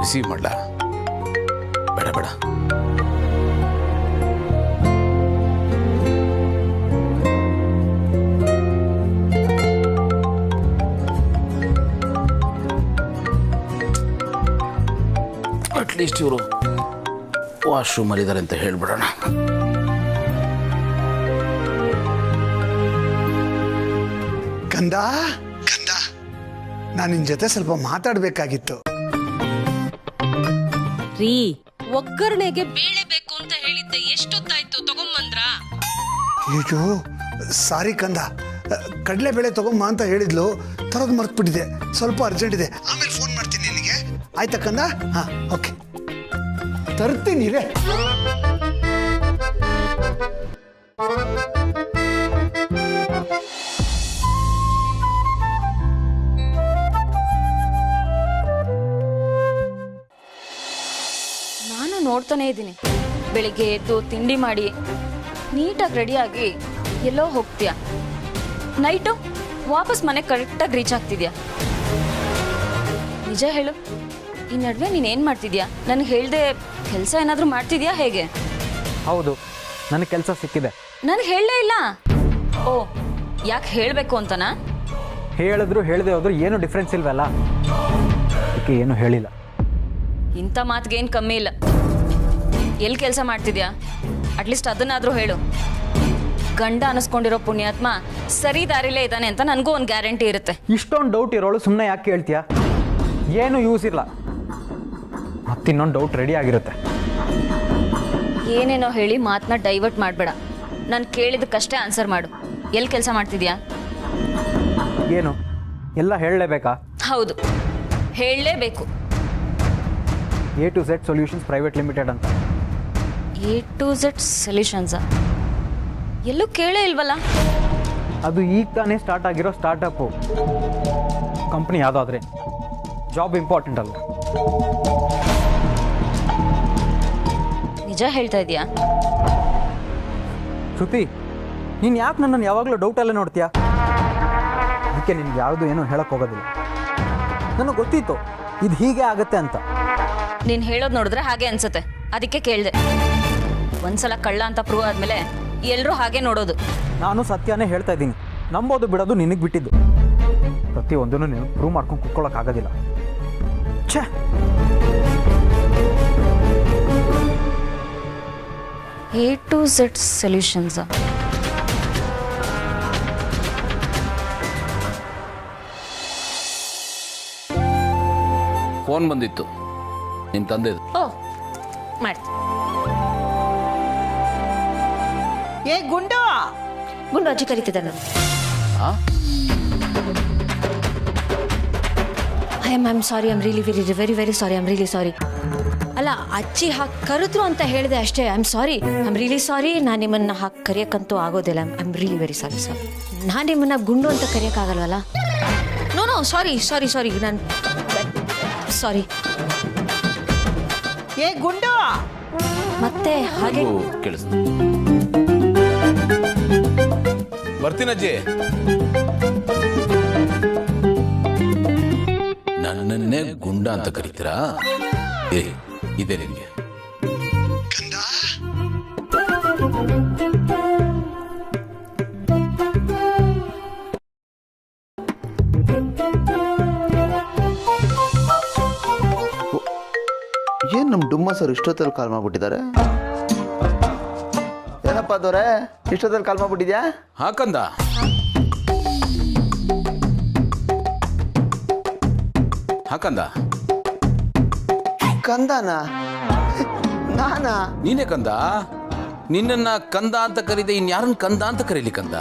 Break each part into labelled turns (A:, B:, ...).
A: Receive ಮಾಡಲ? ಬೇಡ ಬೇಡ. ಅಟ್ಲೀಸ್ಟ್ ಇವರು ವಾಶ್ರೂಮಲ್ಲಿ ಇದ್ದಾರೆ ಅಂತ ಹೇಳ್ಬಿಡೋಣ.
B: ಕಂದ ಕಂದ, ನಾನು ನಿನ್ ಜೊತೆ ಸ್ವಲ್ಪ ಮಾತಾಡ್ಬೇಕಾಗಿತ್ತು.
C: ರೀ, ಒಗ್ಗರಣೆಗೆ ಬೇಳೆ ಬೇಕು ಅಂತ ಹೇಳಿದ್ದೆ, ಎಷ್ಟೊತ್ತಾಯ್ತು? ತಗೊಂಬಂದ್ರಾ?
B: ಅಯ್ಯೋ ಸಾರಿ ಕಂದ, ಕಡಲೆಬೇಳೆ ತಗೊಂಬ ಅಂತ ಹೇಳಿದ್ಲು, ತರೋದು ಮರ್ತ್ಬಿಟ್ಟಿದೆ. ಸ್ವಲ್ಪ ಅರ್ಜೆಂಟ್ ಇದೆ, ಆಮೇಲೆ ಫೋನ್ ಮಾಡ್ತೀನಿ ನಿನಗೆ. ಆಯ್ತಾ ಕಂದ? ಹಾ ಓಕೆ, ತರ್ತೀನಿ ರೇ.
D: ನಾನು ನೋಡ್ತಾನೆ ಇದ್ದೀನಿ, ಬೆಳಿಗ್ಗೆ ಎದ್ದು ತಿಂಡಿ ಮಾಡಿ ನೀಟಾಗಿ ರೆಡಿಯಾಗಿ ಎಲ್ಲೋ ಹೋಗ್ತೀಯ, ನೈಟು ವಾಪಸ್ ಮನೆ ಕರೆಕ್ಟಾಗಿ ರೀಚ್ ಆಗ್ತಿದ್ಯಾ. ನಿಜ ಹೇಳು, ಈ ನಡುವೆ ನೀನೇನು ಮಾಡ್ತಿದ್ಯಾ? ನನಗೆ ಹೇಳ್ದೆ ಕೆಲಸ ಏನಾದರೂ ಮಾಡ್ತಿದ್ಯಾ ಹೇಗೆ?
E: ಹೌದು, ನನಗೆ ಕೆಲಸ ಸಿಕ್ಕಿದೆ.
D: ನನಗೆ ಹೇಳಲೇ ಇಲ್ಲ. ಓ, ಯಾಕೆ ಹೇಳಬೇಕು ಅಂತನಾ?
E: ಹೇಳಿದ್ರು ಹೇಳದೆ ಹೋದ್ರು ಏನು ಡಿಫ್ರೆನ್ಸ್ ಇಲ್ವಲ್ಲ, ಅದಕ್ಕೆ ಏನು ಹೇಳಿಲ್ಲ.
D: ಇಂಥ ಮಾತಿಗೇನು ಕಮ್ಮಿ ಇಲ್ಲ. ಎಲ್ಲಿ ಕೆಲಸ ಮಾಡ್ತಿದ್ಯಾ? ಅಟ್ಲೀಸ್ಟ್ ಅದನ್ನಾದರೂ ಹೇಳು. ಗಂಡ ಅನ್ನಿಸ್ಕೊಂಡಿರೋ ಪುಣ್ಯಾತ್ಮ ಸರಿ ದಾರಿಲೇ ಇದ್ದಾನೆ ಅಂತ ನನಗೂ ಒಂದು ಗ್ಯಾರಂಟಿ ಇರುತ್ತೆ.
E: ಇಷ್ಟೊಂದು ಡೌಟ್ ಇರೋಳು ಸುಮ್ಮನೆ ಯಾಕೆ ಕೇಳ್ತೀಯಾ? ಏನು ಯೂಸ್ ಇಲ್ಲ. ಮತ್ತಿನ್ನೊಂದು ಡೌಟ್ ರೆಡಿ ಆಗಿರುತ್ತೆ.
D: ಏನೇನೋ ಹೇಳಿ ಮಾತನ್ನ ಡೈವರ್ಟ್ ಮಾಡಬೇಡ. ನಾನು ಕೇಳಿದಕ್ಕಷ್ಟೇ ಆನ್ಸರ್ ಮಾಡು. ಎಲ್ಲಿ ಕೆಲಸ ಮಾಡ್ತಿದ್ಯಾ?
E: ಏನು ಎಲ್ಲ ಹೇಳಲೇಬೇಕಾ?
D: ಹೌದು, ಹೇಳಲೇಬೇಕು.
E: A to Z solutions private limited ಅಂತ.
D: A to Z ಸೊಲ್ಯೂಷನ್ಸಾ? ಎಲ್ಲೂ ಕೇಳೇ ಇಲ್ವಲ್ಲ.
E: ಅದು ಈಗ ತಾನೇ ಸ್ಟಾರ್ಟ್ ಆಗಿರೋ ಸ್ಟಾರ್ಟಪ್ಪು ಕಂಪ್ನಿ. ಯಾವುದಾದ್ರೆ ಜಾಬ್ ಇಂಪಾರ್ಟೆಂಟ್ ಅಲ್ಲ.
D: ನಿಜ ಹೇಳ್ತಾ ಇದೆಯಾ?
E: ಶ್ರುತಿ, ನೀನು ಯಾಕೆ ನನ್ನನ್ನು ಯಾವಾಗಲೂ ಡೌಟಲ್ಲೇ ನೋಡ್ತೀಯಾ? ಅದಕ್ಕೆ ನಿನ್ಗೆ ಯಾವುದು ಏನೂ ಹೇಳಕ್ಕೆ ಹೋಗೋದಿಲ್ಲ. ನನಗೆ ಗೊತ್ತಿತ್ತು ಇದು ಹೀಗೆ ಆಗುತ್ತೆ ಅಂತ.
D: ನೀನು ಹೇಳೋದು ನೋಡಿದ್ರೆ ಹಾಗೆ ಅನ್ಸುತ್ತೆ, ಅದಕ್ಕೆ ಕೇಳಿದೆ. ಒಂದ್ಸಲ ಕಳ್ಳ ಅಂತ ಪ್ರೂವ್ ಆದಮೇಲೆ ಎಲ್ಲರೂ ಹಾಗೆ ನೋಡೋದು.
E: ನಾನು ಸತ್ಯನೇ ಹೇಳ್ತಾ ಇದ್ದೀನಿ. ನಂಬೋದು ಬಿಡೋದು ನಿನಗೆ ಬಿಟ್ಟಿದ್ದು. ಪ್ರತಿಯೊಂದನ್ನು ನೀನು ಪ್ರೂವ್ ಮಾಡ್ಕೊಂಡು ಕುತ್ಕೊಳ್ಳೋಕ್ಕಾಗೋದಿಲ್ಲ. ಛೇ,
D: A to Z ಸೊಲ್ಯೂಷನ್ಸಾ?
A: ಫೋನ್ ಬಂದಿತ್ತು ನಿಮ್ಮ ತಂದೆದು.
D: ಓ, ಮಾಡಿ.
C: ಏ ಗುಂಡು,
D: ಗುಂಡು ಅಜ್ಜಿ ಕರೀತಿದ್ದ ನಾನು. I am sorry, I am really very very sorry, I am really sorry. ಅಲ್ಲ, ಅಜ್ಜಿ ಹಾಗೆ ಕರೆದ್ರು ಅಂತ ಹೇಳಿದೆ ಅಷ್ಟೇ. I am sorry, I am really sorry. ನಾನು ನಿಮ್ಮನ್ನು ಹಾಗೆ ಕರೆಯೋಕ್ಕಂತೂ ಆಗೋದಿಲ್ಲ. I am really very sorry. ನಾನು ನಿಮ್ಮನ್ನು ಗುಂಡು ಅಂತ ಕರೆಯೋಕ್ಕಾಗಲ್ವಲ್ಲ? ನೋ ಸಾರಿ ಸಾರಿ ಸಾರಿ, ನಾನು ಸಾರಿ.
C: ಏ ಗುಂಡು,
D: ಮತ್ತೆ ಹಾಗೆ
A: ಕೇಳಿಸ್ತು. ಬರ್ತೀನಜ್ಜಿ. ನನ್ನನ್ನೇ ಗುಂಡ ಅಂತ ಕರೀತೀರಾ? ಇದೆ ನಿಮಗೆ.
F: ಏನ್ ನಮ್ ಡುಮ್ಮ ಸರ್ ಇಷ್ಟೊತ್ತಲ್ಲಿ ಕಾಲ್ ಮಾಡ್ಬಿಟ್ಟಿದ್ದಾರೆ? ಏನಪ್ಪ ಅದವ್ರೆ, ಇಷ್ಟೊತ್ತಲ್ಲಿ ಕಾಲ್ ಮಾಡ್ಬಿಟ್ಟಿದ್ಯಾ?
A: ಹಾಕಂದ ಹಾಕಂದ
F: ಕಂದನ? ನಾನಾ?
A: ನೀನೇ ಕಂದ. ನಿನ್ನನ್ನ ಕಂದ ಅಂತ ಕರೀದೆ, ಇನ್ಯಾರನ್ನ ಕಂದ ಅಂತ ಕರೀಲಿ? ಕಂದ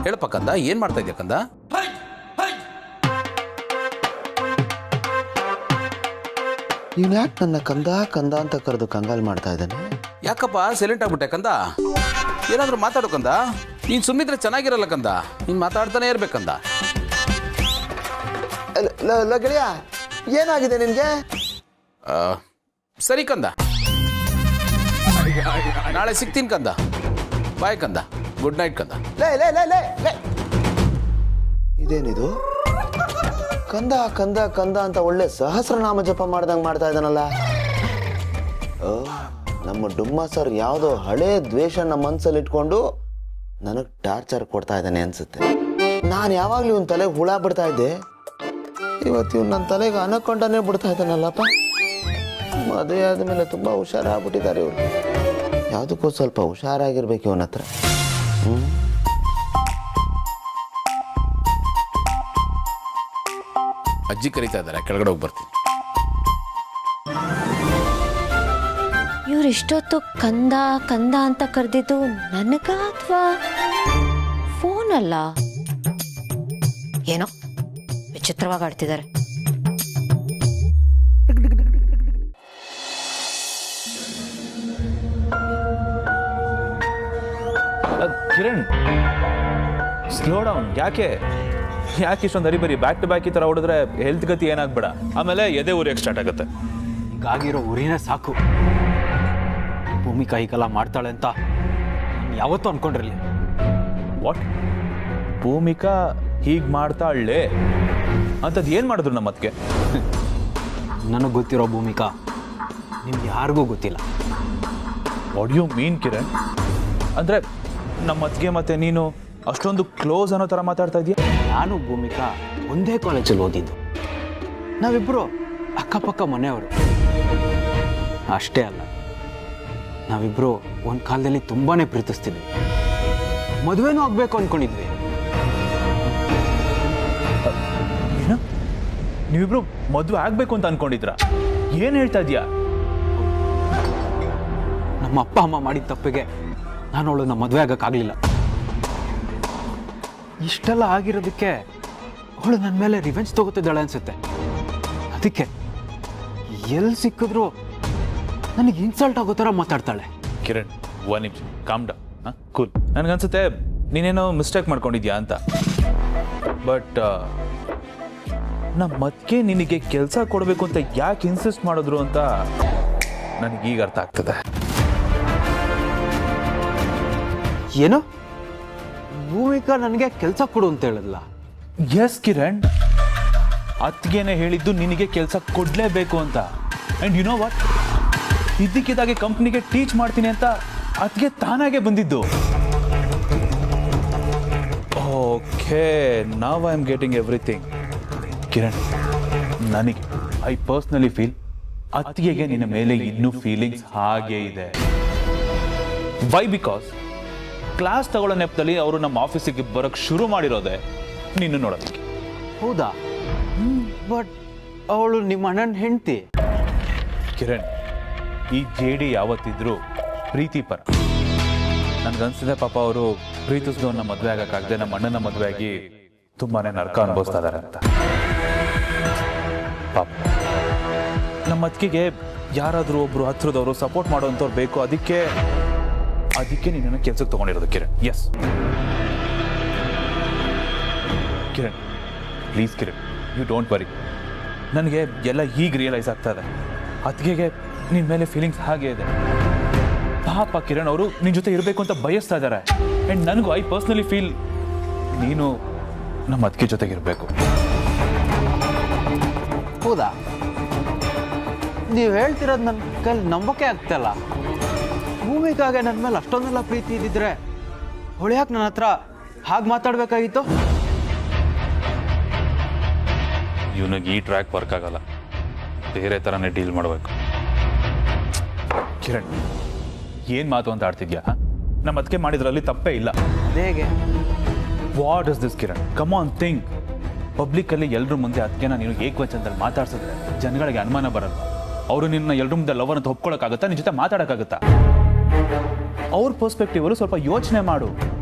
A: ಹೇಳಪ್ಪ ಕಂದ, ಏನ್ ಮಾಡ್ತಾ ಇದೆಯಾ ಕಂದ?
F: ಇವ್ನು ಯಾಕೆ ನನ್ನ ಕಂದ ಕಂದ ಅಂತ ಕರೆದು ಕಂಗಾಲ್ ಮಾಡ್ತಾ ಇದ್ದಾನೆ?
A: ಯಾಕಪ್ಪ ಸೈಲೆಂಟ್ ಆಗ್ಬಿಟ್ಟೆ ಕಂದ? ಏನಾದರೂ ಮಾತಾಡೋ ಕಂದ. ನೀನು ಸುಮ್ಮಿದ್ರೆ ಚೆನ್ನಾಗಿರಲ್ಲ ಕಂದ, ನೀನು ಮಾತಾಡ್ತಾನೆ ಇರ್ಬೇಕಂದ.
F: ಗೆಳೆಯ, ಏನಾಗಿದೆ ನಿನ್ಗೆ?
A: ಸರಿ ಕಂದ, ನಾಳೆ ಸಿಗ್ತೀನಿ ಕಂದ. ಬಾಯ್ ಕಂದ, ಗುಡ್ ನೈಟ್ ಕಂದ.
F: ಲೇ ಲೇ ಲೇ ಲೇ ಲೇ, ಇದೇನಿದು? ಕಂದ ಕಂದ ಕಂದ ಅಂತ ಒಳ್ಳೆ ಸಹಸ್ರನಾಮ ಜಪ ಮಾಡ್ದಂಗೆ ಮಾಡ್ತಾ ಇದ್ದಾನಲ್ಲ. ನಮ್ಮ ಡುಮ್ಮ ಸರ್ ಯಾವುದೋ ಹಳೇ ದ್ವೇಷ ನಮ್ಮ ಮನಸ್ಸಲ್ಲಿ ಇಟ್ಕೊಂಡು ನನಗೆ ಟಾರ್ಚರ್ ಕೊಡ್ತಾ ಇದ್ದಾನೆ ಅನ್ಸುತ್ತೆ. ನಾನು ಯಾವಾಗಲೂ ಇವನ್ ತಲೆಗೆ ಹುಳ ಬಿಡ್ತಾ ಇದ್ದೆ, ಇವತ್ತು ಇವ್ನು ನನ್ನ ತಲೆಗೆ ಅನಕೊಂಡನೇ ಬಿಡ್ತಾ ಇದ್ದಾನಲ್ಲಪ್ಪ. ಮದುವೆ ಆದಮೇಲೆ ತುಂಬ ಹುಷಾರಾಗ್ಬಿಟ್ಟಿದ್ದಾರೆ ಇವರು. ಯಾವುದಕ್ಕೂ ಸ್ವಲ್ಪ ಹುಷಾರಾಗಿರ್ಬೇಕು ಇವನ ಹತ್ರ.
A: ಅಜ್ಜಿ ಕರೀತಾ ಇದ್ದಾರೆ, ಕೆಳಗಡೆ ಹೋಗಿ ಬರ್ತೀನಿ.
D: ಇವ್ರು ಇಷ್ಟೊತ್ತು ಕಂದ ಕಂದ ಅಂತ ಕರೆದಿದ್ದು ನನಗ ಅಥವಾ ಫೋನ್ ಅಲ್ಲ? ಏನೋ ವಿಚಿತ್ರವಾಗಿ ಆಡ್ತಿದ್ದಾರೆ.
G: Kiran, slow down. ಯಾಕೆ ಇಷ್ಟೊಂದು ಹರಿಬರಿ? ಬ್ಯಾಕ್ ಟು ಬ್ಯಾಕ್ ಈ ಥರ ಹೊಡೆದ್ರೆ ಹೆಲ್ತ್ ಗತಿ ಏನಾಗ್ಬೇಡ, ಆಮೇಲೆ ಎದೆ ಉರಿಯಕ್ಕೆ ಸ್ಟಾರ್ಟ್ ಆಗುತ್ತೆ.
E: ಹೀಗಾಗಿರೋ ಉರಿನೇ ಸಾಕು. ಭೂಮಿಕಾ ಹೀಗೆಲ್ಲ ಮಾಡ್ತಾಳೆ ಅಂತ ನಾನು ಯಾವತ್ತೂ ಅನ್ಕೊಂಡಿರಲಿ.
G: ವಾಟ್? ಭೂಮಿಕಾ ಹೀಗೆ ಮಾಡ್ತಾಳೆ ಅಂಥದ್ದು ಏನು ಮಾಡಿದ್ರು ನಮ್ಮ ಅದಕ್ಕೆ?
E: ನನಗೆ ಗೊತ್ತಿರೋ ಭೂಮಿಕಾ ನಿಮ್ಗೆ ಯಾರಿಗೂ ಗೊತ್ತಿಲ್ಲ.
G: What you mean Kiran? ಅಂದರೆ ನಮ್ಮ ಅತ್ತಿಗೆ ಮತ್ತೆ ನೀನು ಅಷ್ಟೊಂದು ಕ್ಲೋಸ್ ಅನ್ನೋ ಥರ ಮಾತಾಡ್ತಾ ಇದೆಯಾ?
E: ನಾನು ಭೂಮಿಕಾ ಒಂದೇ ಕಾಲೇಜಲ್ಲಿ ಓದಿದ್ದು. ನಾವಿಬ್ಬರು ಅಕ್ಕಪಕ್ಕ ಮನೆಯವರು. ಅಷ್ಟೇ ಅಲ್ಲ, ನಾವಿಬ್ಬರು ಒಂದು ಕಾಲದಲ್ಲಿ ತುಂಬಾ ಪ್ರೀತಿಸ್ತಿದ್ವಿ. ಮದುವೆನೂ ಆಗಬೇಕು ಅಂದ್ಕೊಂಡಿದ್ವಿ.
G: ಏನು? ನೀವಿಬ್ರು ಮದುವೆ ಆಗಬೇಕು ಅಂತ ಅಂದ್ಕೊಂಡಿದ್ರಾ? ಏನು ಹೇಳ್ತಾ ಇದೆಯಾ?
E: ನಮ್ಮ ಅಪ್ಪ ಅಮ್ಮ ಮಾಡಿದ ತಪ್ಪಿಗೆ ನಾನು ಅವಳನ್ನ ಮದುವೆ ಆಗೋಕ್ಕಾಗಲಿಲ್ಲ. ಇಷ್ಟೆಲ್ಲ ಆಗಿರೋದಕ್ಕೆ ಅವಳು ನನ್ನ ಮೇಲೆ ರಿವೆಂಜ್ ತಗೋತಿದ್ದಾಳೆ ಅನ್ಸುತ್ತೆ. ಅದಕ್ಕೆ ಎಲ್ಲಿ ಸಿಕ್ಕಿದ್ರು ನನಗೆ ಇನ್ಸಲ್ಟ್ ಆಗೋ ಥರ ಮಾತಾಡ್ತಾಳೆ.
G: ಕಿರಣ್, ಒಂದು ನಿಮಿಷ, ಕಾಮ್ ಡೌನ್. ಕೂಲ್. ನನಗನ್ಸುತ್ತೆ ನೀನೇನೋ ಮಿಸ್ಟೇಕ್ ಮಾಡ್ಕೊಂಡಿದ್ಯಾ ಅಂತ. ಬಟ್ ನಮ್ಮ ಅತ್ತಿಗೆ ನಿನಗೆ ಕೆಲಸ ಕೊಡಬೇಕು ಅಂತ ಯಾಕೆ ಇನ್ಸಿಸ್ಟ್ ಮಾಡಿದ್ರು ಅಂತ ನನಗೀಗ ಅರ್ಥ ಆಗ್ತದೆ.
E: ಏನು? ಭೂಮಿಕಾ ನನಗೆ ಕೆಲಸ ಕೊಡು ಅಂತ ಹೇಳಿದ್ಲ?
G: ಎಸ್ ಕಿರಣ್, ಅತ್ತಿಗೆನೇ ಹೇಳಿದ್ದು ನಿನಗೆ ಕೆಲಸ ಕೊಡಲೇಬೇಕು ಅಂತ. ಆ್ಯಂಡ್ ಯು ನೋ ವಾಟ್, ಇದ್ದಕ್ಕಿದ್ದಾಗೆ ಕಂಪ್ನಿಗೆ ಟೀಚ್ ಮಾಡ್ತೀನಿ ಅಂತ ಅತ್ತಿಗೆ ತಾನಾಗೆ ಬಂದಿದ್ದು. ಓಕೆ, ನಾವ್ I am getting everything. Kiran, ನನಗೆ ಐ ಪರ್ಸ್ನಲಿ ಫೀಲ್ ಅತ್ತಿಗೆಗೆ ನಿನ್ನ ಮೇಲೆ ಇನ್ನೂ ಫೀಲಿಂಗ್ಸ್ ಹಾಗೇ ಇದೆ. ವೈ? ಬಿಕಾಸ್ ಕ್ಲಾಸ್ ತಗೊಳ್ಳೋ ನೆಪದಲ್ಲಿ ಅವರು ನಮ್ಮ ಆಫೀಸಿಗೆ ಬರೋಕ್ಕೆ ಶುರು ಮಾಡಿರೋದೆ ನಿನ್ನ ನೋಡೋದಕ್ಕೆ.
E: ಹೌದಾ? ಬಟ್ ಅವಳು ನಿಮ್ಮ ಅಣ್ಣನ ಹೆಂಡತಿ.
G: ಕಿರಣ್, ಈ ಜೇಡಿ ಯಾವತ್ತಿದ್ರು ಪ್ರೀತಿ ಪರ. ನನ್ಗನ್ಸಿದೆ ಪಾಪ ಅವರು ಪ್ರೀತಿಸಿದವನ್ನ ಮದುವೆ ಆಗಕ್ಕಾಗದೆ ನಮ್ಮ ಅಣ್ಣನ ಮದುವೆ ಆಗಿ ತುಂಬಾನೇ ನರಕ ಅನುಭವಿಸ್ತಾ ಇದಾರೆ ಅಂತ. ಪಾಪ ನಮ್ಮ ಅತ್ತಿಗೆಗೆ ಯಾರಾದರೂ ಒಬ್ರು ಹತ್ರದವರು ಸಪೋರ್ಟ್ ಮಾಡೋಂಥವ್ರು ಬೇಕು. ಅದಕ್ಕೆ ನಿನ್ನನ್ನು ಕೆಲ್ಸಕ್ಕೆ ತಗೊಂಡಿರೋದು Kiran. Yes Kiran, please Kiran, you don't worry. ನನಗೆ ಎಲ್ಲ ಈಗ ರಿಯಲೈಸ್ ಆಗ್ತಾ ಇದೆ. ಅತ್ತಿಗೆಗೆ ನಿನ್ನ ಮೇಲೆ ಫೀಲಿಂಗ್ಸ್ ಹಾಗೆ ಇದೆ. ಪಾಪ ಕಿರಣ್, ಅವರು ನಿನ್ನ ಜೊತೆ ಇರಬೇಕು ಅಂತ ಬಯಸ್ತಾ ಇದ್ದಾರೆ. ಆ್ಯಂಡ್ ನನಗೂ ಐ ಪರ್ಸ್ನಲಿ ಫೀಲ್ ನೀನು ನಮ್ಮ ಅತ್ತಿಗೆ ಜೊತೆಗಿರಬೇಕು.
E: ಹೌದಾ? ನೀವು ಹೇಳ್ತಿರೋದು ನನ್ನ ಕೈಲಿ ನಂಬಕ್ಕೆ ಆಗ್ತಲ್ಲ. ಭೂಮಿಕಾಗೆ ನನ್ನ ಮೇಲೆ ಅಷ್ಟೊಂದೆಲ್ಲ ಪ್ರೀತಿ ಇದ್ದಿದ್ರೆ ಹೊಳ್ಯಾಕೆ ನನ್ನ ಹತ್ರ ಹಾಗೆ ಮಾತಾಡಬೇಕಾಗಿತ್ತು?
G: ಇವನಿಗೆ ಈ ಟ್ರ್ಯಾಕ್ ವರ್ಕ್ ಆಗಲ್ಲ, ಬೇರೆ ಥರನೇ ಡೀಲ್ ಮಾಡಬೇಕು. ಕಿರಣ್, ಏನು ಮಾತು ಅಂತ ಆಡ್ತಿದ್ಯಾ? ನಮ್ಮ ಅದಕ್ಕೆ ಮಾಡಿದ್ರಲ್ಲಿ ತಪ್ಪೇ ಇಲ್ಲ.
E: ಹೇಗೆ?
G: What is this Kiran? Come on think. ಪಬ್ಲಿಕ್ಕಲ್ಲಿ ಎಲ್ಲರ ಮುಂದೆ ಅದಕ್ಕೆನ ನೀನು ಏಕವಚನದಲ್ಲಿ ಮಾತಾಡ್ಸಿದ್ರೆ ಜನಗಳಿಗೆ ಅನುಮಾನ ಬರಲ್ಲ. ಅವರು ನಿನ್ನ ಎಲ್ಲರ ಮುಂದೆ ಲವರ್ ಅಂತ ಒಪ್ಕೊಳಕ್ಕಾಗತ್ತಾ? ನಿನ್ನ ಜೊತೆ ಮಾತಾಡೋಕ್ಕಾಗತ್ತಾ? ಅವ್ರ ಪರ್ಸ್ಪೆಕ್ಟಿವ್ ಅವರು ಸ್ವಲ್ಪ ಯೋಚನೆ ಮಾಡು.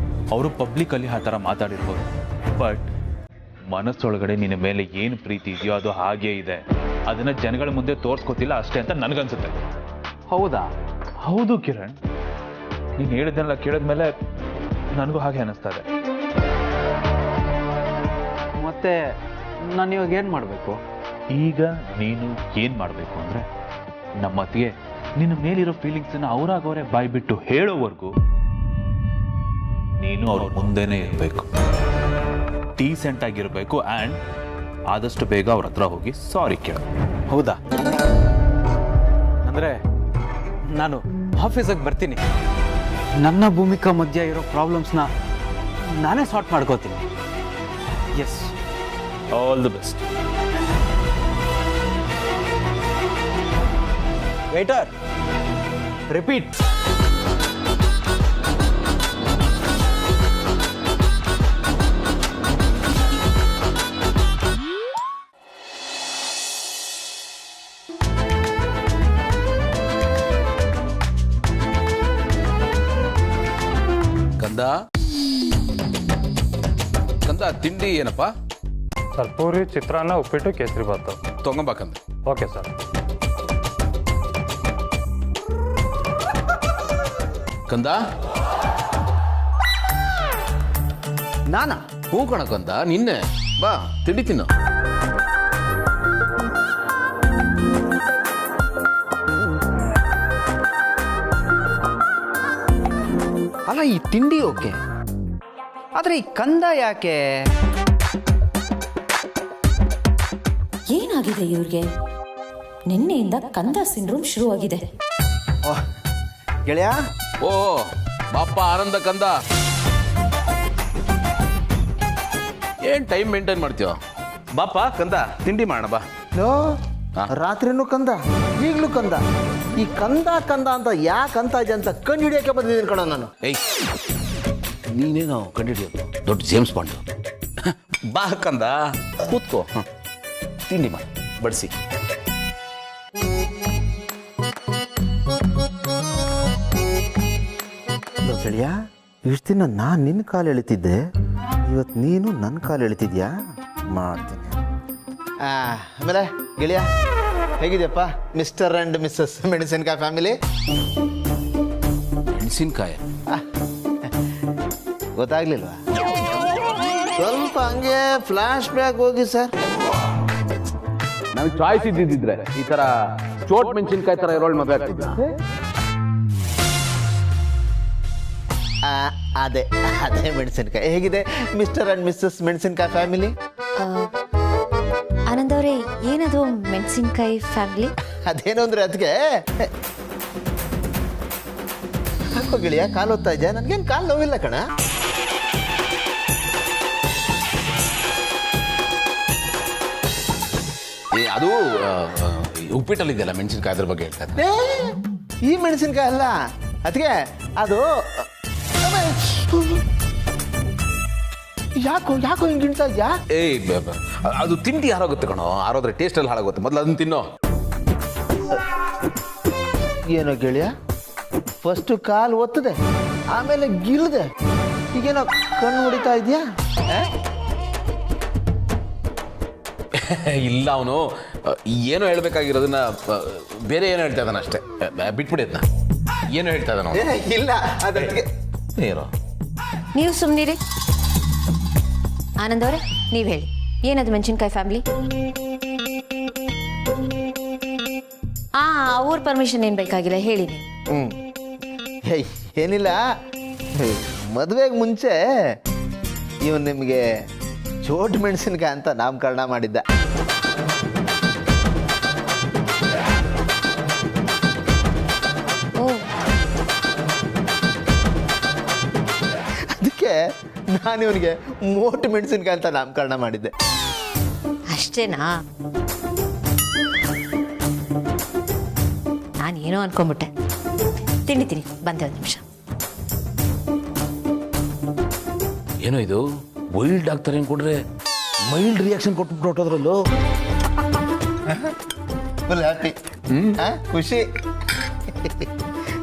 G: ಅವರು ಪಬ್ಲಿಕ್ಕಲ್ಲಿ ಆ ಥರ ಮಾತಾಡಿರ್ಬೋದು, ಬಟ್ ಮನಸ್ಸೊಳಗಡೆ ನಿನ್ನ ಮೇಲೆ ಏನು ಪ್ರೀತಿ ಇದೆಯೋ ಅದು ಹಾಗೇ ಇದೆ. ಅದನ್ನು ಜನಗಳ ಮುಂದೆ ತೋರಿಸ್ಕೊತಿಲ್ಲ ಅಷ್ಟೇ ಅಂತ ನನಗನ್ಸುತ್ತೆ.
E: ಹೌದಾ?
G: ಹೌದು ಕಿರಣ್, ನೀನು ಹೇಳಿದ್ದೆಲ್ಲ ಕೇಳಿದ್ಮೇಲೆ ನನಗೂ ಹಾಗೆ ಅನ್ನಿಸ್ತಾ ಇದೆ.
E: ಮತ್ತೆ ನಾನು ಇವಾಗ ಏನು ಮಾಡಬೇಕು?
G: ಈಗ ನೀನು ಏನು ಮಾಡಬೇಕು ಅಂದರೆ, ನಮ್ಮ ಅತ್ತಿಗೆ ನಿನ್ನ ಮೇಲಿರೋ ಫೀಲಿಂಗ್ಸನ್ನು ಅವರಾಗವರೇ ಬಾಯ್ಬಿಟ್ಟು ಹೇಳೋವರೆಗೂ ನೀನು ಅವ್ರ ಮುಂದೆನೇ ಇರಬೇಕು. ಡೀಸೆಂಟ್ ಆಗಿರಬೇಕು. ಆ್ಯಂಡ್ ಆದಷ್ಟು ಬೇಗ ಅವ್ರ ಹತ್ರ ಹೋಗಿ ಸಾರಿ ಕೇಳು.
E: ಹೌದಾ? ಅಂದರೆ ನಾನು ಆಫೀಸಿಗೆ ಬರ್ತೀನಿ, ನನ್ನ ಭೂಮಿಕಾ ಮಧ್ಯೆ ಇರೋ ಪ್ರಾಬ್ಲಮ್ಸ್ನ ನಾನೇ ಸಾರ್ಟ್ ಮಾಡ್ಕೋತೀನಿ. Yes,
G: all the best.
E: Waiter, repeat.
A: ಕಂದ ಕಂದ, ತಿಂಡಿ ಏನಪ್ಪ?
H: ಸರ್ ಪೂರಿ, ಚಿತ್ರಾನ್ನ, ಉಪ್ಪಿಟ್ಟು, ಕೇಸರಿ ಬಾತು.
A: ತಗೊಂಬ ಕಂದ.
H: Okay sir.
A: ಕಂದ,
E: ನಾನಾ?
A: ಹೂ ಕಣ ಕಂದ, ನಿನ್ನೆ ಬಾ ತಿಂಡಿ ತಿನ್ನು.
E: ಅಲ್ಲ, ಈ ತಿಂಡಿ ಓಕೆ, ಆದರೆ ಈ ಕಂದ ಯಾಕೆ?
D: ಏನಾಗಿದೆ ಇವ್ರಿಗೆ? ನಿನ್ನೆಯಿಂದ ಕಂದ ಸಿಂಡ್ರೋಮ್ ಶುರುವಾಗಿದೆ.
E: ಗೆಳೆಯ,
A: ಓ ಬಾಪ ಆನಂದ ಕಂದ, ಏನ್ ಟೈಮ್ ಮೇಂಟೈನ್ ಮಾಡ್ತೀವ? ಬಾಪ ಕಂದ, ತಿಂಡಿ ಮಾಡೋಣ ಬಾ.
F: ರಾತ್ರಿನೂ ಕಂದ, ಈಗಲೂ ಕಂದ. ಈ ಕಂದ ಕಂದ ಅಂತ ಯಾಕಂತ ಇದೆ ಅಂತ ಕಂಡು ಹಿಡಿಯೋಕೆ ಬಂದಿದ್ದೀನಿ ಕಣ ನಾನು.
A: ಏಯ್, ನೀನೇನೋ ಕಂಡಿಡಿಯೋದು ದೊಡ್ಡ ಜೇಮ್ಸ್ ಬಾಂಡ್. ಬಾ ಕಂದ, ಕೂತ್ಕೋ. ತಿಂಡಿ ಮಾಡಿ ಬಡಿಸಿ.
F: ಗೆಳೆಯ, ಇಷ್ಟು ದಿನ ನಾನು ನಿನ್ನ ಕಾಲು ಎಳಿತಿದ್ದೆ, ಇವತ್ತು ನೀನು ನನ್ನ ಕಾಲು ಎಳಿತಿದ್ಯಾ? ಮಾಡ್ತೀನಿ. ಆಮೇಲೆ ಗೆಳೆಯ, ಹೇಗಿದೆಯಪ್ಪ ಮಿಸ್ಟರ್ ಆ್ಯಂಡ್ ಮಿಸ್ಸಸ್ ಮೆಣಸಿನ್ಕಾಯಿ ಫ್ಯಾಮಿಲಿ?
A: ಮೆಣಸಿನ್ಕಾಯಿ
F: ಗೊತ್ತಾಗ್ಲಿಲ್ವಾ? ಸ್ವಲ್ಪ ಹಂಗೆ ಫ್ಲಾಶ್ ಬ್ಯಾಕ್ ಹೋಗಿ ಸರ್.
A: ನನಗೆ ಚಾಯ್ಸ್ ಇದ್ದಿದ್ರೆ ಈ ತರ ಚೋಟ್ ಮೆಣಸಿನ್ಕಾಯಿ ತರ ಇರೋಳ್ ಮದುವೆ ಆಗ್ತಿದ್ದ.
F: ಅದೇ ಅದೇ ಮೆಣಸಿನ್ಕಾಯಿ. ಹೇಗಿದೆ ಮಿಸ್ಟರ್ ಆ್ಯಂಡ್ ಮಿಸ್ಸಸ್ ಮೆಣಸಿನ್ಕಾಯಿ ಫ್ಯಾಮಿಲಿ?
D: ಆನಂದ್ ಅವರೇ, ಏನದು ಮೆಣಸಿನ್ಕಾಯಿ ಫ್ಯಾಮಿಲಿ?
F: ಅದೇನು ಅಂದ್ರೆ ಅದಕ್ಕೆ ಹಾಕೋ ಗೆಳೆಯ, ಕಾಲು ಓದ್ತಾ ಇದೆಯಾ? ನನ್ಗೇನು ಕಾಲು ನೋವಿಲ್ಲ ಕಣ.
A: ಅದು ಉಪ್ಪಿಟ್ಟಲ್ಲಿದೆಯಲ್ಲ ಮೆಣಸಿನ್ಕಾಯಿ, ಅದ್ರ ಬಗ್ಗೆ ಹೇಳ್ತಾ ಇದ್ದೆ.
F: ಈ ಮೆಣಸಿನ್ಕಾಯಿ ಅಲ್ಲ ಅದಕ್ಕೆ, ಅದು ಯಾಕೋ ಯಾಕೋ ಹಿಂಗೆ ಗಿಣ್ತಾ ಇದೆಯಾ?
A: ಏಯ್, ಅದು ತಿಂಡಿ ಹಾಳಾಗುತ್ತೆ ಕಣೋ. ಆರೋದ್ರೆ ಟೇಸ್ಟ್ ಎಲ್ಲ ಹಾಳಾಗುತ್ತೆ. ಮೊದಲು ಅದನ್ನ ತಿನ್ನೋ.
F: ಏನೋ ಗೆಳೆಯ, ಫಸ್ಟು ಕಾಲು ಒತ್ತದೆ, ಆಮೇಲೆ ಗಿಲ್ದೆ, ಈಗೇನೋ ಕಣ್ಣು ಹೊಡಿತಾ ಇದೆಯಾ?
A: ಇಲ್ಲ, ಅವನು ಏನೋ ಹೇಳ್ಬೇಕಾಗಿರೋದನ್ನ ಬೇರೆ ಏನೋ ಹೇಳ್ತಾ ಇದ್ದಾನ ಅಷ್ಟೇ. ಬಿಟ್ಬಿಡಿ ಅದನ್ನ. ಏನೋ ಹೇಳ್ತಾ ಇದ್ದಾನ
F: ಇಲ್ಲ ಅದಕ್ಕೆ.
A: ಏನೋ
D: ನೀವು ಸುಮ್ಮನಿರಿ. ಆನಂದ್ ಅವರೇ, ನೀವು ಹೇಳಿ, ಏನದು ಮೆಣಸಿನ್ಕಾಯಿ ಫ್ಯಾಮಿಲಿ? ಅವ್ರ ಪರ್ಮಿಷನ್ ಏನು ಬೇಕಾಗಿಲ್ಲ, ಹೇಳಿ ನೀವು.
F: ಏನಿಲ್ಲ, ಮದುವೆಗೆ ಮುಂಚೆ ಇವನು ನಿಮಗೆ ಚೋಟ್ ಮೆಣಸಿನ್ಕಾಯಿ ಅಂತ ನಾಮಕರಣ ಮಾಡಿದ್ದ. ಅದಕ್ಕೆ ನಾನು ಇವನಿಗೆ ಮೋಟ್ ಮೆಣಸಿನ್ಕಾಯಿ ಅಂತ ನಾಮಕರಣ ಮಾಡಿದ್ದೆ.
D: ಅಷ್ಟೇನಾ? ನಾನು ಏನೋ ಅನ್ಕೊಂಡ್ಬಿಟ್ಟೆ. ತಿಂಡಿ ಬಂದೆ, ಒಂದು ನಿಮಿಷ.
A: ಏನೋ ಇದು ವೈಲ್ಡ್ ಆಗ್ತಾರೆ ಅನ್ಕೊಂಡ್ರೆ ಮೈಲ್ಡ್ ರಿಯಾಕ್ಷನ್ ಕೊಟ್ಬಿಟ್ಟು ಹೊಟ್ಟೋದ್ರಲ್ಲೂ.
F: ಫುಲ್ ಹ್ಯಾಪಿ, ಖುಷಿ.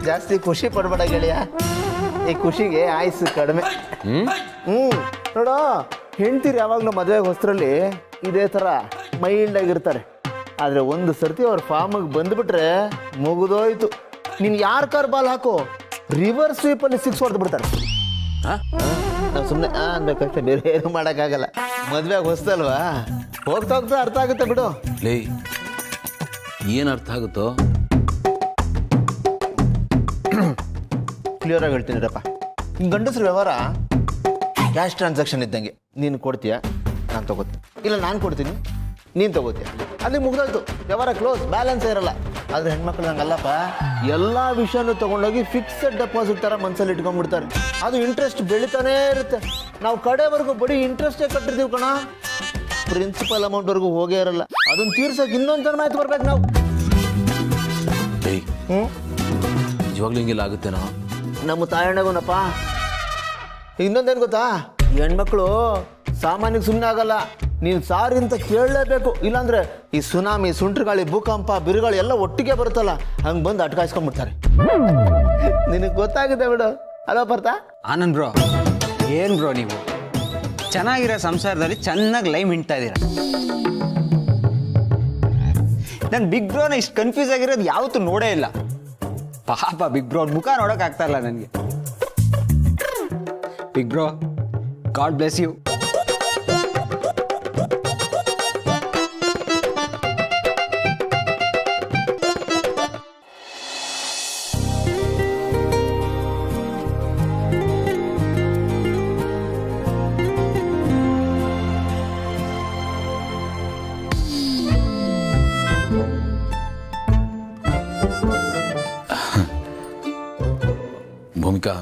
F: ಜಾಸ್ತಿ ಖುಷಿ ಪಡ್ಬೇಡ ಗೆಳೆಯ, ಈ ಖುಷಿಗೆ ಆಯುಸ್ಸು ಕಡಿಮೆ. ನೋಡೋ, ಹೆಂಡ್ತೀರು ಯಾವಾಗಲೂ ಮದುವೆಗೆ ಹೊಸರಲ್ಲಿ ಇದೇ ಥರ ಮೈಲ್ಡ್ ಆಗಿರ್ತಾರೆ. ಆದರೆ ಒಂದು ಸರ್ತಿ ಅವ್ರ ಫಾರ್ಮಿಗೆ ಬಂದುಬಿಟ್ರೆ ಮುಗಿದೋಯ್ತು. ನೀನು ಯಾರ ಕಾರ್ ಬಾಲ್ ಹಾಕೋ, ರಿವರ್ಸ್ ಸ್ವೀಪಲ್ಲಿ 6 ಹೊಡೆದು ಬಿಡ್ತಾರೆ. ನಾವು ಸುಮ್ಮನೆ ಅನ್ಬೇಕಷ್ಟೇ, ಬೇರೆ ಏನು ಮಾಡೋಕ್ಕಾಗಲ್ಲ. ಮದುವೆಗೆ ಹೊಸದಲ್ವಾ, ಹೋಗ್ತಾ ಹೋಗ್ತಾ ಅರ್ಥ ಆಗುತ್ತೆ ಬಿಡು.
A: ಲೇ, ಏನು ಅರ್ಥ ಆಗುತ್ತೋ?
F: ಕ್ಲಿಯರಾಗಿ ಹೇಳ್ತೀನಿ ರಪ್ಪ, ಗಂಡಸ್ರ ವ್ಯವಹಾರ ಕ್ಯಾಶ್ ಟ್ರಾನ್ಸಾಕ್ಷನ್ ಇದ್ದಂಗೆ. ನೀನು ಕೊಡ್ತೀಯಾ, ನಾನು ತಗೋತೀನಿ. ಇಲ್ಲ, ನಾನು ಕೊಡ್ತೀನಿ, ನೀನು ತಗೋತೀಯ, ಅಲ್ಲಿ ಮುಗ್ದೋಯ್ತು, ವ್ಯವಹಾರ ಕ್ಲೋಸ್, ಬ್ಯಾಲೆನ್ಸ್ ಇರಲ್ಲ. ಆದರೆ ಹೆಣ್ಮಕ್ಳು ನಂಗಲ್ಲಪ್ಪ, ಎಲ್ಲ ವಿಷಯನೂ ತೊಗೊಂಡೋಗಿ ಫಿಕ್ಸೆಡ್ ಡೆಪಾಸಿಟ್ ಥರ ಮನಸ್ಸಲ್ಲಿ ಇಟ್ಕೊಂಡ್ಬಿಡ್ತಾರೆ. ಅದು ಇಂಟ್ರೆಸ್ಟ್ ಬೆಳಿತಾನೇ ಇರುತ್ತೆ. ನಾವು ಕಡೆವರೆಗೂ ಬರೀ ಇಂಟ್ರೆಸ್ಟೇ ಕಟ್ಟಿರ್ತೀವಿ ಕಣ, ಪ್ರಿನ್ಸಿಪಲ್ ಅಮೌಂಟ್ವರೆಗೂ ಹೋಗೇ ಇರಲ್ಲ. ಅದನ್ನ ತೀರ್ಸೋಕೆ ಇನ್ನೊಂದು ಜನ್ಮ ಆಯ್ತು ಬರ್ಬೇಕು ನಾವು.
A: ನಿಜವಾಗ್ಲೂ ಹಿಂಗೆಲ್ಲ ಆಗುತ್ತೇನೋ?
F: ನಮ್ಮ ತಾಯಣ್ಣಗುನಪ್ಪ. ಇನ್ನೊಂದೇನು ಗೊತ್ತಾ, ಈ ಹೆಣ್ಮಕ್ಳು ಸಾಮಾನ್ಯಕ್ಕೆ ಸುಮ್ಮನೆ ಆಗಲ್ಲ. ನೀನು ಸಾರಿ ಅಂತ ಕೇಳಲೇಬೇಕು, ಇಲ್ಲಾಂದ್ರೆ ಈ ಸುನಾಮಿ, ಸುಂಟ್ರಗಾಳಿ, ಭೂಕಂಪ, ಬಿರುಗಾಳಿ ಎಲ್ಲ ಒಟ್ಟಿಗೆ ಬರುತ್ತಲ್ಲ, ಹಂಗೆ ಬಂದು ಅಟ್ಕಾಯಿಸ್ಕೊಂಡ್ಬಿಡ್ತಾರೆ. ನಿನಗೆ ಗೊತ್ತಾಗುತ್ತೆ ಬಿಡು. ಅಲೋ ಬರ್ತ
E: ಆನಂದ್ ಬ್ರೋ, ಏನು ಬ್ರೋ ನೀವು ಚೆನ್ನಾಗಿರೋ ಸಂಸಾರದಲ್ಲಿ ಚೆನ್ನಾಗಿ ಲೈವ್ ಹಿಂಡ್ತಾ ಇದ್ದೀರ. ನಾನು ಬಿಗ್ ಬ್ರೋನ ಇಷ್ಟು ಕನ್ಫ್ಯೂಸ್ ಆಗಿರೋದು ಯಾವತ್ತೂ ನೋಡೇ ಇಲ್ಲ. ಪಾಪ ಬಿಗ್ ಬ್ರೋ ಮುಖ ನೋಡೋಕ್ಕಾಗ್ತಾ ಇಲ್ಲ ನನಗೆ. Big bro, God bless you.
A: Bhoomika,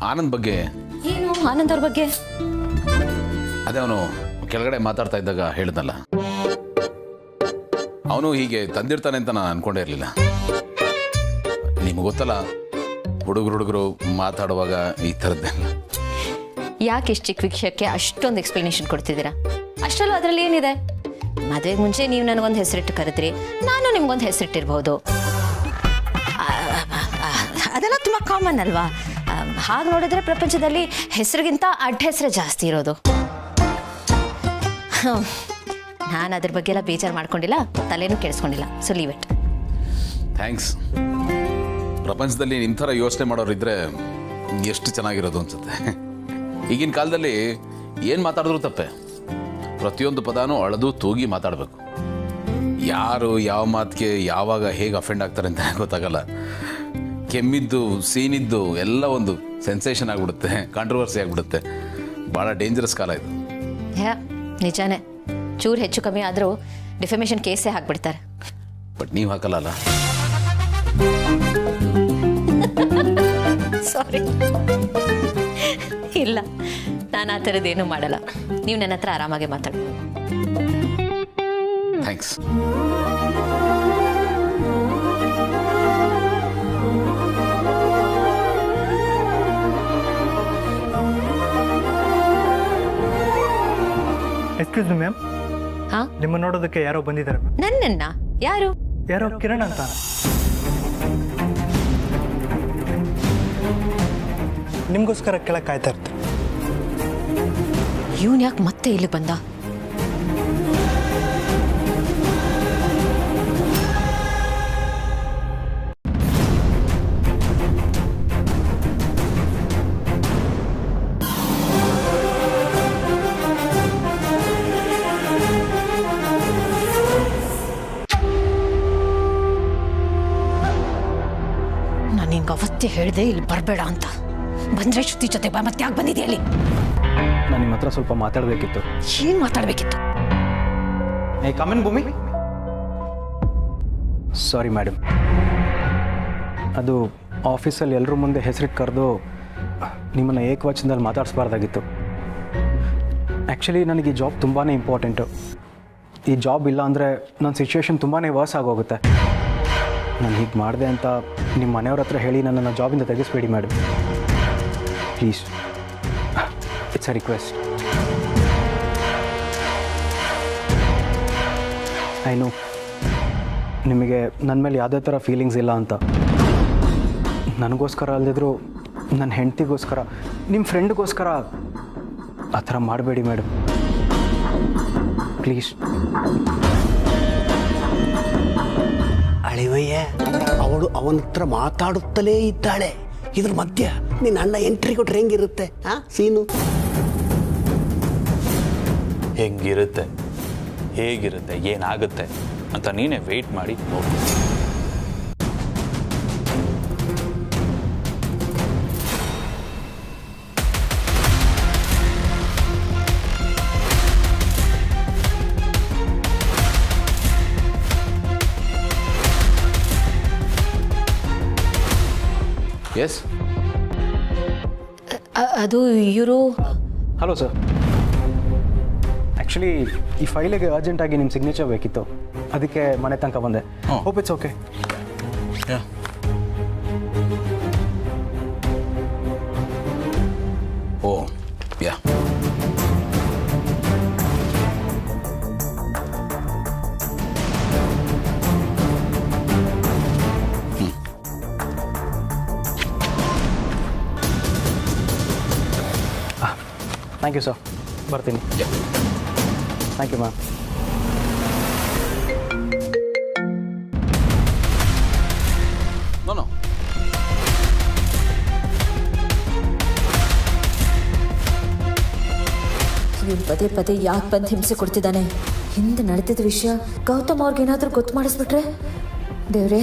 A: Anand ಬಗ್ಗೆ
D: ಏನು? ಆನಂದ್ ಅವ್ರ ಬಗ್ಗೆ
A: ಅದೇ ಅವನು ಕೆಳಗಡೆ ಮಾತಾಡ್ತಾ ಇದ್ದಾಗ ಹೇಳಿದ್ನಲ್ಲ, ಅವನು ಹೀಗೆ ತಂದಿರ್ತಾನೆ ಅಂತ ನಾನು ಅನ್ಕೊಂಡೇ ಇರಲಿಲ್ಲ. ನಿಮ್ಗೆ ಗೊತ್ತಲ್ಲ, ಹುಡುಗರು ಮಾತಾಡುವಾಗ ಈ ಥರದ್ದೆಲ್ಲ.
D: ಯಾಕೆ ಇಷ್ಟು ಚಿಕ್ಕ ವಿಷಯಕ್ಕೆ ಅಷ್ಟೊಂದು ಎಕ್ಸ್ಪ್ಲನೇಷನ್ ಕೊಡ್ತಿದ್ದೀರಾ? ಅಷ್ಟರಲ್ಲೂ ಅದರಲ್ಲಿ ಏನಿದೆ? ಮದುವೆಗೆ ಮುಂಚೆ ನೀವು ನನಗೊಂದು ಹೆಸರಿಟ್ಟು ಕರೆದ್ರಿ, ನಾನು ನಿಮ್ಗೊಂದು ಹೆಸರಿಟ್ಟಿರ್ಬೋದು. ಅದೆಲ್ಲ ತುಂಬ ಕಾಮನ್ ಅಲ್ವಾ? ಹಾಗೆ ನೋಡಿದ್ರೆ ಪ್ರಪಂಚದಲ್ಲಿ ಹೆಸರಿಗಿಂತ ಅಡ್ಡ ಹೆಸರೇ ಜಾಸ್ತಿ ಇರೋದು. ನಾನು ಅದ್ರ ಬಗ್ಗೆ ಎಲ್ಲ ಬೇಜಾರು ಮಾಡ್ಕೊಂಡಿಲ್ಲ, ತಲೆನೂ ಕೆಡಿಸ್ಕೊಂಡಿಲ್ಲ. So leave it.
A: ಥ್ಯಾಂಕ್ಸ್. ಪ್ರಪಂಚದಲ್ಲಿ ನಿಮ್ಮ ಥರ ಯೋಚನೆ ಮಾಡೋರಿದ್ರೆ ಎಷ್ಟು ಚೆನ್ನಾಗಿರೋದು ಅನ್ಸುತ್ತೆ. ಈಗಿನ ಕಾಲದಲ್ಲಿ ಏನು ಮಾತಾಡಿದ್ರು ತಪ್ಪೆ. ಪ್ರತಿಯೊಂದು ಪದಾನು ಅಳೆದು ತೂಗಿ ಮಾತಾಡಬೇಕು. ಯಾರು ಯಾವ ಮಾತಿಗೆ ಯಾವಾಗ ಹೇಗೆ ಅಫೆಂಡ್ ಆಗ್ತಾರೆ ಅಂತ ಗೊತ್ತಾಗಲ್ಲ. ಕೆಮ್ಮಿದ್ದು, ಸೀನಿದ್ದು ಎಲ್ಲ ಒಂದು ಸೆನ್ಸೇಷನ್ ಆಗಿಬಿಡುತ್ತೆ, ಕಾಂಟ್ರವರ್ಸಿ ಆಗಿಬಿಡುತ್ತೆ. ಭಾಳ ಡೇಂಜರಸ್ ಕಾಲ ಇದು.
D: ನಿಜಾನೇ. ಚೂರು ಹೆಚ್ಚು ಕಮ್ಮಿ ಆದರೂ ಡಿಫಮೇಷನ್ ಕೇಸೇ ಹಾಕ್ಬಿಡ್ತಾರೆ.
A: ಬಟ್ ನೀವು ಹಾಕಲ್ಲ.
D: ಸಾರಿ, ಇಲ್ಲ, ನಾನು ಆ ಥರದ್ದೇನೂ ಮಾಡಲ್ಲ. ನೀವು ನನ್ನ ಹತ್ರ ಆರಾಮಾಗಿ ಮಾತಾಡಿ.
A: ಥ್ಯಾಂಕ್ಸ್.
I: ಎಕ್ಸ್ಕ್ಯೂಸ್ ಮಿ ಮ್ಯಾಮ್,
D: ಹಾ,
I: ನಿಮ್ಮ ನೋಡೋದಕ್ಕೆ ಯಾರೋ ಬಂದಿದ್ದಾರೆ.
D: ನನ್ನನ್ನ? ಯಾರು?
I: ಯಾರೋ ಕಿರಣ್ ಅಂತ. ನಿಮಗೋಸ್ಕರ ಕೆಳಗೆ ಕಾಯ್ತಾ ಇರ್ತಾರೆ.
D: ಇವನ್ ಯಾಕೆ ಮತ್ತೆ ಇಲ್ಲಿ ಬಂದ? ನಾನು ನಿನ್ಗೆ ಅವತ್ತೇ ಹೇಳಿದೆ ಇಲ್ಲಿ ಬರಬೇಡ ಅಂತ. ಬಂದ್ರೆ ಶ್ರುತಿ ಜೊತೆ ಬಾ. ಮತ್ತೆ ಯಾಕೆ ಬಂದಿದೆ ಅಲ್ಲಿ?
I: ನಾನು ನಿಮ್ಮ ಹತ್ರ ಸ್ವಲ್ಪ ಮಾತಾಡಬೇಕಿತ್ತು.
D: ಏನು ಮಾತಾಡಬೇಕಿತ್ತು?
E: ಏ ಕಮೆನ್ ಭೂಮಿ.
I: ಸಾರಿ ಮೇಡಮ್, ಅದು ಆಫೀಸಲ್ಲಿ ಎಲ್ಲರ ಮುಂದೆ ಹೆಸರಿಗೆ ಕರೆದು ನಿಮ್ಮನ್ನು ಏಕವಚನದಲ್ಲಿ ಮಾತಾಡಿಸ್ಬಾರ್ದಾಗಿತ್ತು. ಆ್ಯಕ್ಚುಲಿ ನನಗೆ ಈ ಜಾಬ್ ತುಂಬಾ ಇಂಪಾರ್ಟೆಂಟು. ಈ ಜಾಬ್ ಇಲ್ಲ ಅಂದರೆ ನನ್ನ ಸಿಚುವೇಶನ್ ತುಂಬಾ ವರ್ಸ್ ಆಗೋಗುತ್ತೆ. ನಾನು ಹೀಗೆ ಮಾಡಿದೆ ಅಂತ ನಿಮ್ಮ ಮನೆಯವ್ರ ಹತ್ರ ಹೇಳಿ ನನ್ನನ್ನು ಜಾಬಿಂದ ತೆಗೆಸ್ಬೇಡಿ madam, please. It's a request. I know ನಿಮಗೆ ನನ್ನ ಮೇಲೆ ಯಾವುದೇ ಥರ ಫೀಲಿಂಗ್ಸ್ ಇಲ್ಲ ಅಂತ. ನನಗೋಸ್ಕರ ಅಲ್ಲದಿದ್ರು ನನ್ನ ಹೆಂಡತಿಗೋಸ್ಕರ, ನಿಮ್ಮ ಫ್ರೆಂಡ್ಗೋಸ್ಕರ ಆ ಥರ ಮಾಡಬೇಡಿ ಮೇಡಮ್, ಪ್ಲೀಸ್.
B: ಅಳಿವಯ್ಯ, ಅವಳು ಅವನ ಹತ್ರ ಮಾತಾಡುತ್ತಲೇ ಇದ್ದಾಳೆ. ಇದ್ರ ಮಧ್ಯ ನಿನ್ನ ಅಣ್ಣ ಎಂಟ್ರಿ ಕೊಟ್ರೆ ಹೆಂಗಿರುತ್ತೆ ಸೀನು?
G: ಹೆಂಗಿರುತ್ತೆ, ಹೇಗಿರುತ್ತೆ, ಏನಾಗುತ್ತೆ ಅಂತ ನೀನೇ ವೆಯ್ಟ್ ಮಾಡಿ ನೋಡಿ.
A: ಎಸ್.
D: ಅದು ಇವರು
I: ಹಲೋ ಸರ್, ಆ್ಯಕ್ಚುಲಿ ಈ ಫೈಲಿಗೆ ಅರ್ಜೆಂಟಾಗಿ ನಿಮ್ಮ ಸಿಗ್ನೇಚರ್ ಬೇಕಿತ್ತು, ಅದಕ್ಕೆ ಮನೆ ತನಕ ಬಂದೆ. Hope it's okay.
A: Oh yeah.
I: Thank you sir, ಬರ್ತೀನಿ. Thank you ma'am.
A: ನೋ
D: ಇವ್ನು ಪದೇ ಪದೇ ಯಾಕೆ ಬಂದು ಹಿಂಸೆ ಕೊಡ್ತಿದ್ದಾನೆ? ಹಿಂದೆ ನಡೆದಿದ್ದ ವಿಷಯ ಗೌತಮ್ ಅವ್ರಿಗೇನಾದ್ರೂ ಗೊತ್ತು ಮಾಡಿಸ್ಬಿಟ್ರೆ? ದೇವ್ರೇ,